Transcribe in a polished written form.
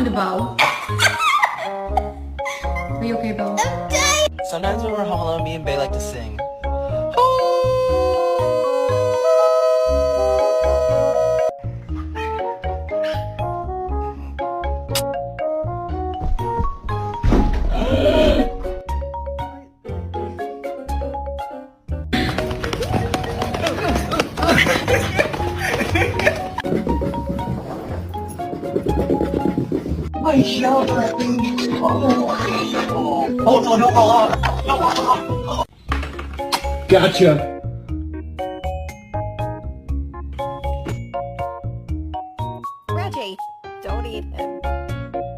to bow. Are you okay, Bo? Sometimes when we're home alone, me and Bae like to sing. Gotcha.